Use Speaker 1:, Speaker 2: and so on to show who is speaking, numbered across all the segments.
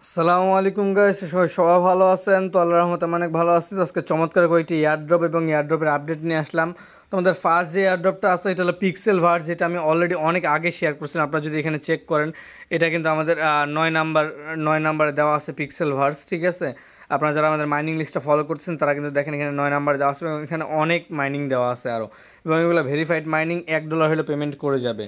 Speaker 1: আসসালামু আলাইকুম গাইস, সবাই ভালো আছেন? তো আল্লাহর রহমতে আমি অনেক ভালো আছি। তো আজকে চমৎকার কয়েকটি এয়ারড্রপ এবং এয়ারড্রপের আপডেট নিয়ে আসলাম। তোমাদের ফার্স্ট যে এয়ারড্রপটা আছে এটা হলো পিক্সেল ভার্ট, যেটা আমি অলরেডি অনেক আগে শেয়ার করছিলাম। আপনারা যদি এখানে চেক করেন, এটা কিন্তু আমাদের 9 নাম্বারে দেওয়া আছে পিক্সেল ভার্স, ঠিক আছে। আপনারা যারা আমাদের মাইনিং লিস্টটা ফলো করছেন তারা কিন্তু দেখেন এখানে 9 নাম্বারে দেওয়া আছে এবং এখানে অনেক মাইনিং দেওয়া আছে আরও, এবং এগুলো ভেরিফাইড মাইনিং $1 হলে পেমেন্ট করে যাবে।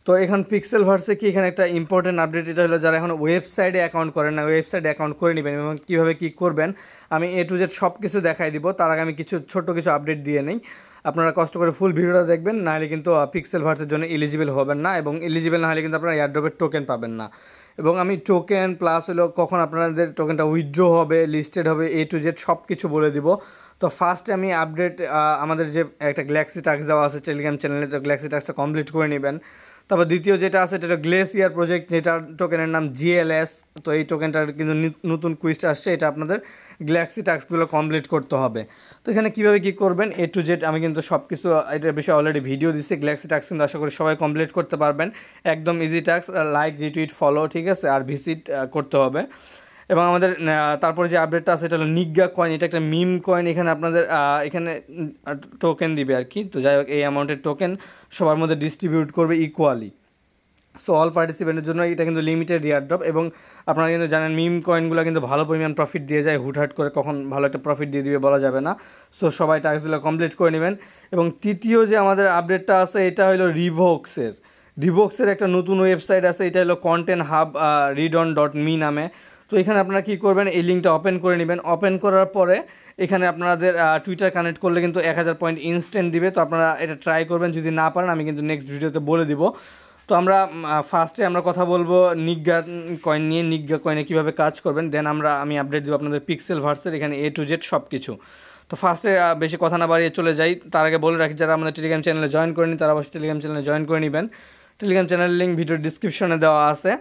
Speaker 1: তো এখন পিক্সেল ভার্সে কি এখানে একটা ইম্পর্টেন্ট আপডেট, এটা হলো যারা এখন ওয়েবসাইটে অ্যাকাউন্ট করেন না, ওয়েবসাইটে অ্যাকাউন্ট করে নেবেন এবং কীভাবে কী করবেন আমি A to Z সব কিছু দেখাই দিব। তার আগে আমি ছোট্ট কিছু আপডেট দিয়ে নিই। আপনারা কষ্ট করে ফুল ভিডিওটা দেখবেন, নাহলে কিন্তু পিক্সেল ভার্সের জন্য এলিজিবল হবেন না, এবং এলিজিবল না হলে কিন্তু আপনারা এয়ারড্রপের টোকেন পাবেন না। এবং আমি টোকেন প্লাস হলো কখন আপনাদের টোকেনটা উইথড্র হবে, লিস্টেড হবে, A to Z সব কিছু বলে দিব। তো ফার্স্টে আমি আপডেট, আমাদের যে একটা গ্যালাক্সি টাস্ক দেওয়া আছে টেলিগ্রাম চ্যানেলে, তো গ্যালাক্সি টাস্কটা কমপ্লিট করে নেবেন। তারপর দ্বিতীয় যেটা আছে এটা গ্লেসিয়ার প্রজেক্ট, যেটার টোকেনের নাম GLS। তো এই টোকেনটার কিন্তু নতুন কুইজটা আসছে, এটা আপনাদের গ্যালাক্সি টাস্কগুলো কমপ্লিট করতে হবে। তো এখানে কীভাবে কী করবেন A to Z আমি কিন্তু সব কিছু এটার বিষয়ে অলরেডি ভিডিও দিচ্ছি। গ্যালাক্সি টাস্ক কিন্তু আশা করি সবাই কমপ্লিট করতে পারবেন, একদম easy task, like retweet follow, ঠিক আছে, আর ভিজিট করতে হবে। এবং আমাদের তারপরে যে আপডেটটা আছে এটা হলো নিগ্গা কয়েন, এটা একটা মিম কয়েন। এখানে আপনাদের এখানে টোকেন দিবে আর কি। তো যাই হোক, এই অ্যামাউন্টের টোকেন সবার মধ্যে ডিস্ট্রিবিউট করবে ইকুয়ালি। সো অল পার্টিসিপেন্টের জন্য এটা কিন্তু লিমিটেড এয়ারড্রপ, এবং আপনারা কিন্তু জানেন মিম কয়েনগুলো কিন্তু ভালো পরিমাণ প্রফিট দিয়ে যায়, হুটহাট করে কখন ভালো একটা প্রফিট দিয়ে দিবে বলা যাবে না। সো সবাই টাস্কগুলো কমপ্লিট করে নেবেন। এবং তৃতীয় যে আমাদের আপডেটটা আছে এটা হলো রিভোক্সের একটা নতুন ওয়েবসাইট আছে, এটা হলো কন্টেন্ট হাব redon.me নামে। তো এখানে আপনারা কী করবেন, এই লিঙ্কটা ওপেন করে নেবেন। ওপেন করার পরে এখানে আপনাদের টুইটার কানেক্ট করলে কিন্তু 1000 পয়েন্ট ইনস্ট্যান্ট দিবে। তো আপনারা এটা ট্রাই করবেন, যদি না পারেন আমি কিন্তু নেক্সট ভিডিওতে বলে দিব। তো আমরা ফার্স্টে আমরা কথা বলবো নিগ্গা কয়েন নিয়ে, নিগ্গা কয়েনে কীভাবে কাজ করবেন, দেন আমি আপডেট দেবো আপনাদের পিক্সেল ভার্সের এখানে A to Z সব কিছু। তো ফার্স্টে বেশি কথা না বাড়িয়ে চলে যাই। তার আগে বলে রাখি, যারা আমাদের টেলিগ্রাম চ্যানেলে জয়েন করেনি তারা অবশ্যই টেলিগ্রাম চ্যানেলে জয়েন করে নেবেন। টেলিগ্রাম চ্যানেলের লিঙ্ক ভিডিওর ডিসক্রিপশনে দেওয়া আছে।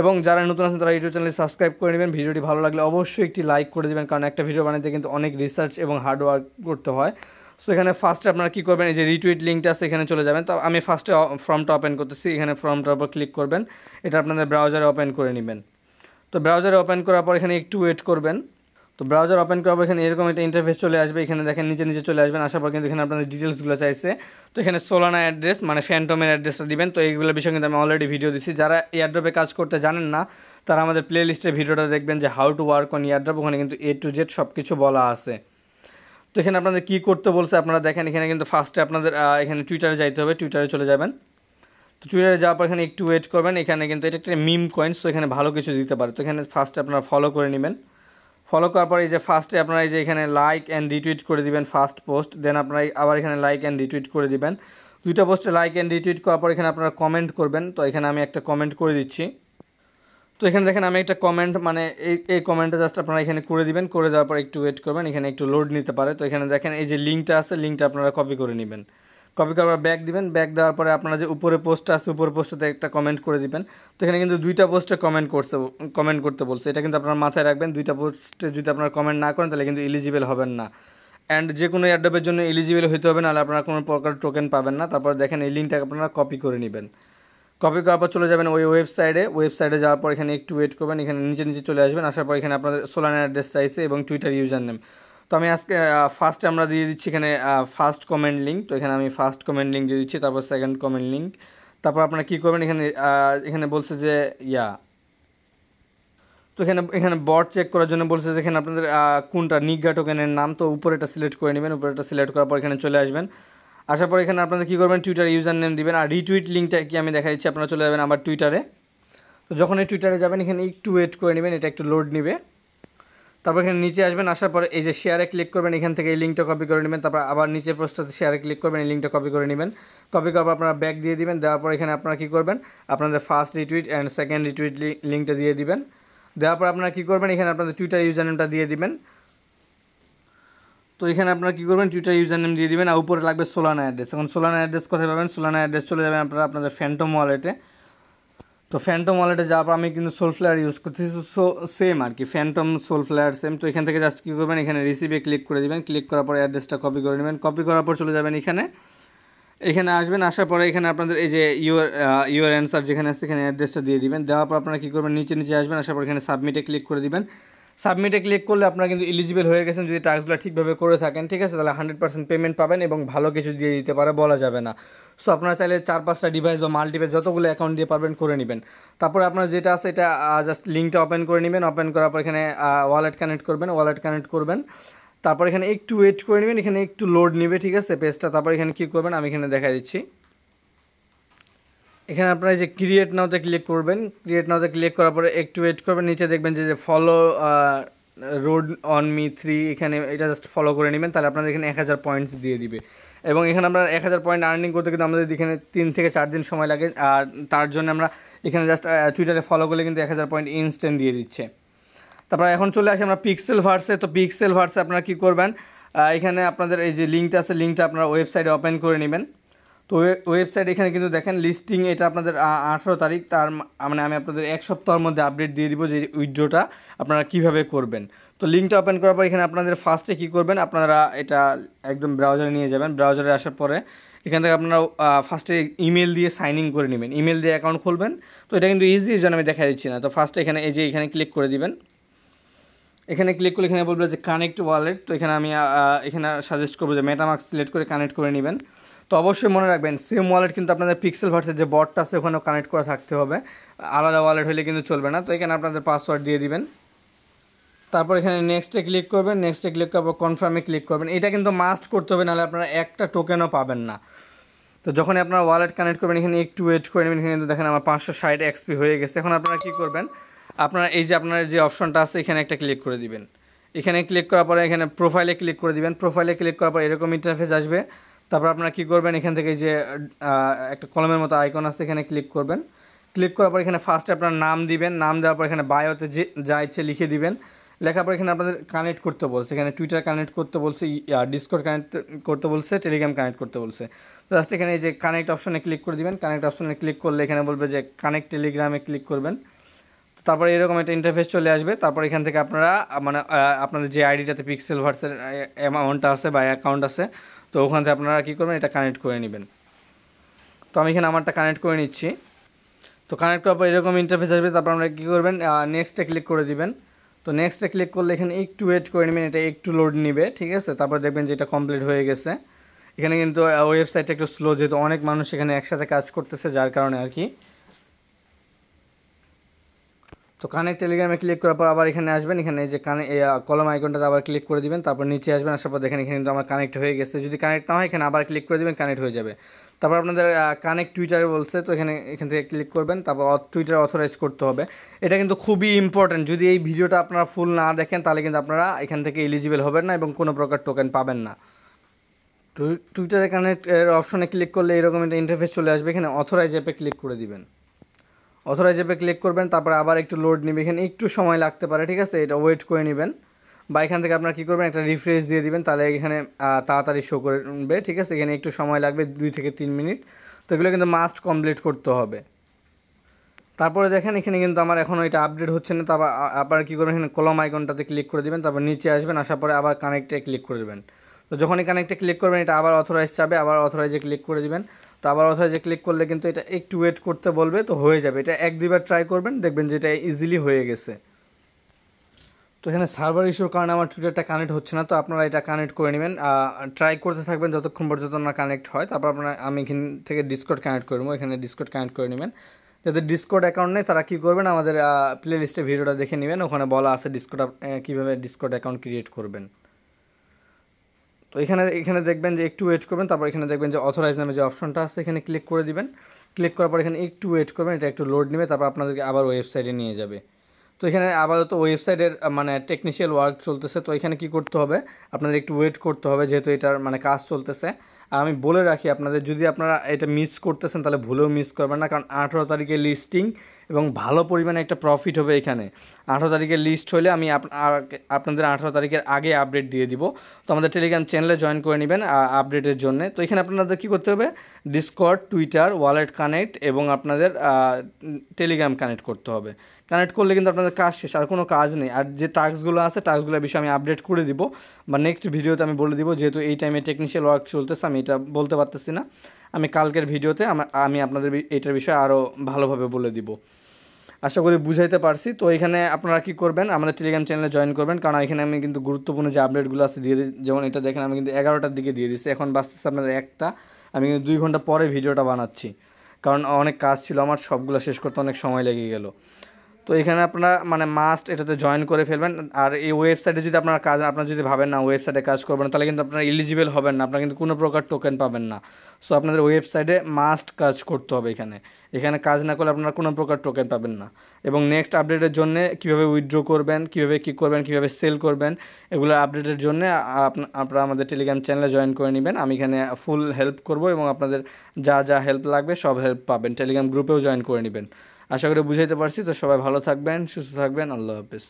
Speaker 1: এবং যারা নতুন আছেন তারা ইউটিউব চ্যানেলে সাবস্ক্রাইব করে নেবেন। ভিডিওটি ভালো লাগলে অবশ্যই একটি লাইক করে দেবেন, কারণ একটা ভিডিও বানাতে কিন্তু অনেক রিসার্চ এবং হার্ড ওয়ার্ক করতে হয়। সো এখানে ফার্স্টে আপনারা কী করবেন, এই যে রিটুইট লিঙ্কটা আছে এখানে চলে যাবেন। তো আমি ফার্স্টে ফর্মটা ওপেন করতেছি, এখানে ফর্মটার উপর ক্লিক করবেন, এটা আপনাদের ব্রাউজারে ওপেন করে নেবেন। তো ব্রাউজারে ওপেন করার পর এখানে একটু ওয়েট করবেন। তো ব্রাউজার ওপেন করার পর এখানে এরকম একটা ইন্টারফেস চলে আসবে। এখানে দেখেন নিচে চলে আসবেন, আসার পর কিন্তু এখানে আপনাদের ডিটেলসগুলো চাইছে। তো এখানে সোলানা অ্যাড্রেস মানে ফ্যান্টমের অ্যাড্রেসটা দিবেন। তো এইগুলোর বিষয়ে কিন্তু আমি অলরেডি ভিডিও দিচ্ছি। যারা এয়ারড্রপে কাজ করতে জানেন না তারা আমাদের প্লে লিস্টের ভিডিওটা দেখবেন, যে how to work on airdrop, ওখানে কিন্তু A to Z সব কিছু বলা আছে। তো এখানে আপনাদের কী করতে বলছে আপনারা দেখেন, এখানে কিন্তু ফার্স্টে আপনাদের এখানে টুইটারে যাইতে হবে, টুইটারে চলে যাবেন। তো টুইটারে যাওয়ার পর এখানে একটু ওয়েট করবেন। এখানে কিন্তু এটা একটা মিম কয়েন, সো এখানে ভালো কিছু দিতে পারে। তো এখানে ফার্স্টে আপনারা ফলো করে নেবেন। ফলো করার পর এই যে ফার্স্টে আপনারা এই যে এখানে লাইক অ্যান্ড রিটুইট করে দিবেন ফার্স্ট পোস্ট, দেন আপনারা আবার এখানে লাইক অ্যান্ড রিটুইট করে দিবেন। দুইটা পোস্টে লাইক অ্যান্ড রিটুইট করার পর এখানে আপনারা কমেন্ট করবেন। তো এখানে আমি একটা কমেন্ট করে দিচ্ছি। তো এখানে দেখেন আমি একটা কমেন্ট মানে এই কমেন্টটা জাস্ট আপনারা এখানে করে দিবেন। করে দেওয়ার পর একটু ওয়েট করবেন, এখানে একটু লোড নিতে পারে। তো এখানে দেখেন এই যে লিঙ্কটা আছে, লিঙ্কটা আপনারা কপি করে নেবেন। কপি করার পর ব্যাক দিবেন। ব্যাক দেওয়ার পরে আপনারা যে উপরে পোস্টটা আছে, উপরে পোস্টটাতে একটা কমেন্ট করে দিবেন। তো এখানে কিন্তু দুইটা পোস্টে কমেন্ট করতে বলছে, এটা কিন্তু আপনারা মাথায় রাখবেন। দুইটা পোস্টে যদি আপনারা কমেন্ট না করেন তাহলে কিন্তু এলিজিবল হবেন না। অ্যান্ড যে কোনো এয়ারড্রপের জন্য এলিজিবল হতে হবে, নাহলে আপনারা কোনো প্রকার টোকেন পাবেন না। তারপর দেখেন এই লিঙ্কটাকে আপনারা কপি করে নেবেন। কপি করার পর চলে যাবেন ওই ওয়েবসাইটে যাওয়ার পর এখানে একটু ওয়েট করবেন। এখানে নিচে চলে আসবেন, আসার পর এখানে আপনাদের সোলানা অ্যাড্রেস চাইছে এবং টুইটার ইউজার নেম। তো আমি আজকে ফার্স্টে আমরা দিয়ে দিচ্ছি এখানে ফার্স্ট কমেন্ট লিঙ্ক। তো এখানে আমি ফার্স্ট কমেন্ট লিঙ্ক দিয়ে দিচ্ছি, তারপর সেকেন্ড কমেন্ট লিঙ্ক। তারপর আপনারা কী করবেন, এখানে বলছে যে তো এখানে বট চেক করার জন্য বলছে যে এখানে আপনাদের কোনটা নিগ্গা টোকেনের নাম। তো উপরেটা সিলেক্ট করে নেবেন। উপরেটা সিলেক্ট করার পর এখানে চলে আসবেন। আসার পর এখানে আপনাদের কী করবেন, টুইটার ইউজার নেম দিবেন। আর রিটুইট লিঙ্কটা কি আমি দেখা দিচ্ছি, আপনারা চলে যাবেন আবার টুইটারে। তো যখন এই টুইটারে যাবেন এখানে একটু ওয়েট করে নেবেন, এটা একটু লোড নেবে। তারপর এখানে নিচে আসবেন, আসার পরে এই যে শেয়ারে ক্লিক করবেন, এখান থেকে এই লিঙ্কটা কপি করে নেবেন। তারপর আবার নিচে পোস্টটাতে শেয়ারে ক্লিক করবেন, এই লিঙ্কটা কপি করে নেবেন। কপি করার পর আপনারা ব্যাক দিয়ে দিবেন। দেওয়ার পর এখানে আপনারা কী করবেন, আপনাদের first retweet and second retweet লিঙ্কটা দিয়ে দিবেন। দেওয়ার পর আপনারা কী করবেন, এখানে আপনাদের টুইটার ইউজার নেমটা দিয়ে দিবেন। তো এখানে আপনারা কী করবেন, টুইটার ইউজার নেম দিয়ে দিবেন। আর উপরে লাগবে সোলানা অ্যাড্রেস। এখন সোলানা অ্যাড্রেস কোথায় পাবেন, সোলানা অ্যাড্রেস চলে যাবেন আপনারা আপনাদের ফ্যান্টম ওয়ালেটে। তো ফ্যান্টম ওয়ালেটে যাওয়ার পর আমি কিন্তু সোলফ্লায়ার ইউজ করতেছি, সো সেম আর কি, ফ্যান্টম সোলফ্লায়ার সেম। তো এখান থেকে জাস্ট কী করবেন, এখানে রিসিভে ক্লিক করে দেবেন। ক্লিক করার পর অ্যাড্রেসটা কপি করে নেবেন। কপি করার পর চলে যাবেন এখানে। এখানে আসবেন, আসার পরে এখানে আপনাদের এই যে ইউর অ্যান্সার যেখানে আছে এখানে অ্যাড্রেসটা দিয়ে দিবেন। দেওয়ার পর আপনারা কী করবেন, নিচে নিচে আসবেন, আসার পর এখানে সাবমিটে ক্লিক করে দিবেন। সাবমিটে ক্লিক করলে আপনারা কিন্তু এলিজিবল হয়ে গেছেন যদি টাস্কগুলো ঠিকভাবে করে থাকেন, ঠিক আছে? তাহলে 100% পেমেন্ট পাবেন এবং ভালো কিছু দিয়ে দিতে পারে, বলা যাবে না। সো আপনারা চাইলে 4-5টা ডিভাইস বা মাল্টিপল যতগুলো অ্যাকাউন্ট দিয়ে পারবেন করে নেবেন। তারপরে আপনার যেটা আছে এটা জাস্ট লিঙ্কটা ওপেন করে নেবেন। ওপেন করার পর এখানে ওয়ালেট কানেক্ট করবেন, ওয়ালেট কানেক্ট করবেন। তারপর এখানে একটু ওয়েট করে নেবেন, এখানে একটু লোড নেবে, ঠিক আছে, পেজটা। তারপর এখানে কী করবেন আমি এখানে দেখা দিচ্ছি। এখানে আপনারা এই যে ক্রিয়েট নাওতে ক্লিক করবেন। ক্রিয়েট নাওতে ক্লিক করার পরে একটু ওয়েট করবেন, নিচে দেখবেন যে ফলো রোড অন মি 3, এখানে এটা জাস্ট ফলো করে নেবেন। তাহলে আপনাদের এখানে 1000 পয়েন্টস দিয়ে দিবে এবং এখানে আমরা 1000 পয়েন্ট আর্নিং করতে কিন্তু আমাদের এখানে 3 থেকে 4 দিন সময় লাগে। আর তার জন্য আমরা এখানে জাস্ট টুইটারে ফলো করলে কিন্তু 1000 পয়েন্ট ইনস্ট্যান্ট দিয়ে দিচ্ছে। তারপর এখন চলে আসি আমরা পিক্সেল ভার্সে। তো পিক্সেল ভার্সে আপনারা কী করবেন, এখানে আপনাদের এই যে লিঙ্কটা আছে, লিঙ্কটা আপনারা ওয়েবসাইটে ওপেন করে নেবেন। তো ওয়েবসাইট এখানে কিন্তু দেখেন লিস্টিং, এটা আপনাদের 18 তারিখ, তার মানে আমি আপনাদের 1 সপ্তাহের মধ্যে আপডেট দিয়ে দিব যে উইথড্রটা আপনারা কীভাবে করবেন। তো লিঙ্কটা ওপেন করার পর এখানে আপনাদের ফার্স্টে কী করবেন, আপনারা এটা একদম ব্রাউজারে নিয়ে যাবেন। ব্রাউজারে আসার পরে এখান থেকে আপনারা ফার্স্টে ইমেল দিয়ে সাইন ইন করে নেবেন, ইমেল দিয়ে অ্যাকাউন্ট খুলবেন। তো এটা কিন্তু ইজি, এই জন্য আমি দেখা দিচ্ছি না। তো ফার্স্টে এখানে এই যে এখানে ক্লিক করে দিবেন। এখানে ক্লিক করলে এখানে বলবে যে কানেক্ট ওয়ালেট। তো এখানে আমি এখানে সাজেস্ট করবো যে মেটামাস্ক সিলেক্ট করে কানেক্ট করে নেবেন। তো অবশ্যই মনে রাখবেন সেম ওয়ালেট কিন্তু আপনাদের পিক্সেল ভার্সের যে বটটা আছে ওখানেও কানেক্ট করা থাকতে হবে, আলাদা ওয়ালেট হলে কিন্তু চলবে না। তো এখানে আপনাদের পাসওয়ার্ড দিয়ে দিবেন। তারপর এখানে নেক্সটে ক্লিক করবেন, নেক্সটে ক্লিক করার পর কনফার্মে ক্লিক করবেন। এটা কিন্তু মাস্ট করতে হবে, নাহলে আপনারা একটা টোকেনও পাবেন না। তো যখনই আপনারা ওয়ালেট কানেক্ট করবেন এখানে একটু ওয়েট করে নেবেন। এখানে কিন্তু দেখেন আমার 560 এক্সপি হয়ে গেছে। এখন আপনারা কী করবেন, আপনারা এই যে আপনার যে অপশনটা আছে এখানে একটা ক্লিক করে দিবেন। এখানে ক্লিক করার পরে এখানে প্রোফাইলে ক্লিক করে দিবেন। প্রোফাইলে ক্লিক করার পর এরকম ইন্টারফেস আসবে। তারপর আপনারা কী করবেন, এখান থেকে যে একটা কলমের মতো আইকন আছে এখানে ক্লিক করবেন। ক্লিক করার পর এখানে ফার্স্টে আপনার নাম দিবেন, নাম দেওয়ার পর এখানে বায়োতে যে যা ইচ্ছে লিখে দিবেন। লেখার পর এখানে আপনাদের কানেক্ট করতে বলছে, এখানে টুইটার কানেক্ট করতে বলছে, ডিসকর্ড কানেক্ট করতে বলছে, টেলিগ্রাম কানেক্ট করতে বলছে। জাস্ট এখানে এই যে কানেক্ট অপশনে ক্লিক করে দিবেন। কানেক্ট অপশনে ক্লিক করলে এখানে বলবে যে কানেক্ট টেলিগ্রামে ক্লিক করবেন। তারপরে এরকম একটা ইন্টারফেস চলে আসবে। তারপর এখান থেকে আপনারা মানে আপনাদের যে আইডিটাতে পিক্সেল ভার্সের অ্যামাউন্টটা আছে বা অ্যাকাউন্ট আছে, তো ওখান থেকে আপনারা কী করবেন, এটা কানেক্ট করে নেবেন। তো আমি এখানে আমারটা কানেক্ট করে নিচ্ছি। তো কানেক্ট করার পর এরকম ইন্টারফেস আসবে। তারপর আমরা কী করবেন, নেক্সটে ক্লিক করে দিবেন। তো নেক্সটে ক্লিক করলে এখানে একটু ওয়েট করে নেবেন, এটা একটু লোড নেবে, ঠিক আছে? তারপর দেখবেন যে এটা কমপ্লিট হয়ে গেছে। এখানে কিন্তু ওয়েবসাইটটা একটু স্লো, যেহেতু অনেক মানুষ এখানে একসাথে কাজ করতেছে, যার কারণে আর কি। তো কানেক্ট টেলিগ্রামে ক্লিক করার পর আবার এখানে আসবেন। এখানে এই যে কলম আইকনটাতে আবার ক্লিক করে দিবেন। তারপর নিচে আসবেন, আসার পর দেখেন এখানে কিন্তু আমার কানেক্ট হয়ে গেছে। যদি কানেক্ট না হয় এখানে আবার ক্লিক করে দিবেন, কানেক্ট হয়ে যাবে। তারপর আপনাদের কানেক্ট টুইটারে বলছে, তো এখান থেকে ক্লিক করবেন। তারপর টুইটার অথরাইজ করতে হবে। এটা কিন্তু খুবই ইম্পর্ট্যান্ট। যদি এই ভিডিওটা আপনারা ফুল না দেখেন তাহলে কিন্তু আপনারা এখান থেকে এলিজিবল হবেন না এবং কোনো প্রকার টোকেন পাবেন না। টুইটারে কানেক্ট এর অপশনে ক্লিক করলে এরকম একটা ইন্টারফেস চলে আসবে। এখানে অথরাইজ অ্যাপে ক্লিক করে দিবেন। অথরাইজ অ্যাপে ক্লিক করবেন। তারপরে আবার একটু লোড নেবে, এখানে একটু সময় লাগতে পারে, ঠিক আছে? এটা ওয়েট করে নেবেন। বা এখান থেকে আপনারা কী করবেন, একটা রিফ্রেশ দিয়ে দিবেন, তাহলে এখানে তাড়াতাড়ি শো করবে, ঠিক আছে? এখানে একটু সময় লাগবে 2 থেকে 3 মিনিট। তো এগুলো কিন্তু মাস্ট কমপ্লিট করতে হবে। তারপরে দেখেন এখানে কিন্তু আমার এখনও এটা আপডেট হচ্ছে না। তারপর আপনারা কী করবেন, এখানে কলম আইকনটাতে ক্লিক করে দেবেন। তারপর নিচে আসবেন, আসার পরে আবার কানেক্টে ক্লিক করে দেবেন। তো যখনই কানেক্টে ক্লিক করবেন এটা আবার অথরাইজ চাবে, আবার অথরাইজে ক্লিক করে দিবেন। তো আবার অথরাইজে ক্লিক করলে কিন্তু এটা একটু ওয়েট করতে বলবে, তো হয়ে যাবে। এটা 1-2বার ট্রাই করবেন, দেখবেন যে এটা ইজিলি হয়ে গেছে। তো এখানে সার্ভার ইস্যুর কারণে আমার টুইটারটা কানেক্ট হচ্ছে না। তো আপনারা এটা কানেক্ট করে নেবেন, ট্রাই করতে থাকবেন যতক্ষণ পর্যন্ত না কানেক্ট হয়। তারপর আমি এখান থেকে ডিসকর্ড কানেক্ট করে নেবো। এখানে ডিসকর্ড কানেক্ট করে নেবেন। যাদের ডিসকর্ড অ্যাকাউন্ট নেই তারা কী করবেন, আমাদের প্লে লিস্টে ভিডিওটা দেখে নেবেন, ওখানে বলা আছে ডিসকর্ড কীভাবে ডিসকর্ড অ্যাকাউন্ট ক্রিয়েট করবেন। তো এখানে দেখবেন যে একটু ওয়েট করবেন। তারপর এখানে দেখবেন যে অথরাইজ নামে যে অপশনটা আছে এখানে ক্লিক করে দিবেন। ক্লিক করার পর এখানে একটু ওয়েট করবেন, এটা একটু লোড নেবে। তারপর আপনাদেরকে আবার ওয়েবসাইটে নিয়ে যাবে। তো এখানে আপাতত ওয়েবসাইটের মানে টেকনিশিয়াল ওয়ার্ক চলতেছে। তো এখানে কি করতে হবে, আপনাদের একটু ওয়েট করতে হবে, যেহেতু এটার মানে কাজ চলতেছে। আর আমি বলে রাখি আপনাদের, যদি আপনারা এটা মিস করতেছেন তাহলে ভুলেও মিস করবেন না, কারণ 18 তারিখে লিস্টিং এবং ভালো পরিমাণে একটা প্রফিট হবে এখানে। 18 তারিখে লিস্ট হলে আমি আপনাদের 18 তারিখের আগে আপডেট দিয়ে দিব। তো আমাদের টেলিগ্রাম চ্যানেলে জয়েন করে নেবেন আপডেটের জন্য। তো এখানে আপনাদের কী করতে হবে, ডিসকর্ড, টুইটার, ওয়ালেট কানেক্ট এবং আপনাদের টেলিগ্রাম কানেক্ট করতে হবে। কানেক্ট করলে কিন্তু আপনাদের কাজ শেষ, আর কোনো কাজ নেই। আর যে টাস্কগুলো আছে টাস্কগুলোর বিষয়ে আমি আপডেট করে দিব বা নেক্সট ভিডিওতে আমি বলে দিব, যেহেতু এই টাইমে টেকনিশিয়াল ওয়ার্ক চলতেছে আমি এটা বলতে পারতেছি না। আমি কালকের ভিডিওতে আমি আপনাদের এটার বিষয়ে আরও ভালোভাবে বলে দিব। আশা করি বুঝাইতে পারছি। তো এখানে আপনারা কী করবেন, আমাদের টেলিগ্রাম চ্যানেলে জয়েন করবেন, কারণ এখানে আমি কিন্তু গুরুত্বপূর্ণ যে আপডেটগুলো আছে দিয়ে দিই। যেমন এটা দেখেন আমি কিন্তু 11টার দিকে দিয়ে দিচ্ছি, এখন বাঁচতেছে আপনাদের 1টা। আমি কিন্তু 2 ঘন্টা পরে ভিডিওটা বানাচ্ছি, কারণ অনেক কাজ ছিল আমার, সবগুলো শেষ করতে অনেক সময় লেগে গেল। তো এখানে আপনারা মানে মাস্ট এটাতে জয়েন করে ফেলবেন। আর এই ওয়েবসাইটে যদি আপনারা যদি ভাবেন না ওয়েবসাইটে কাজ করবেন, তাহলে কিন্তু আপনারা এলিজিবল হবেন না, আপনারা কিন্তু কোনো প্রকার টোকেন পাবেন না। সো আপনাদের ওয়েবসাইটে মাস্ট কাজ করতে হবে। এখানে কাজ না করলে আপনারা কোনো প্রকার টোকেন পাবেন না। এবং নেক্সট আপডেটের জন্য কীভাবে উইথড্র করবেন, কীভাবে কী করবেন, কীভাবে সেল করবেন, এগুলো আপডেটের জন্য আপনারা আমাদের টেলিগ্রাম চ্যানেলে জয়েন করে নেবেন। আমি এখানে ফুল হেল্প করব এবং আপনাদের যা যা হেল্প লাগবে সব হেল্প পাবেন। টেলিগ্রাম গ্রুপেও জয়েন করে নেবেন। আশা করি বুঝাইতে পারছি। তো সবাই ভালো থাকবেন, সুস্থ থাকবেন। আল্লাহ হাফেজ।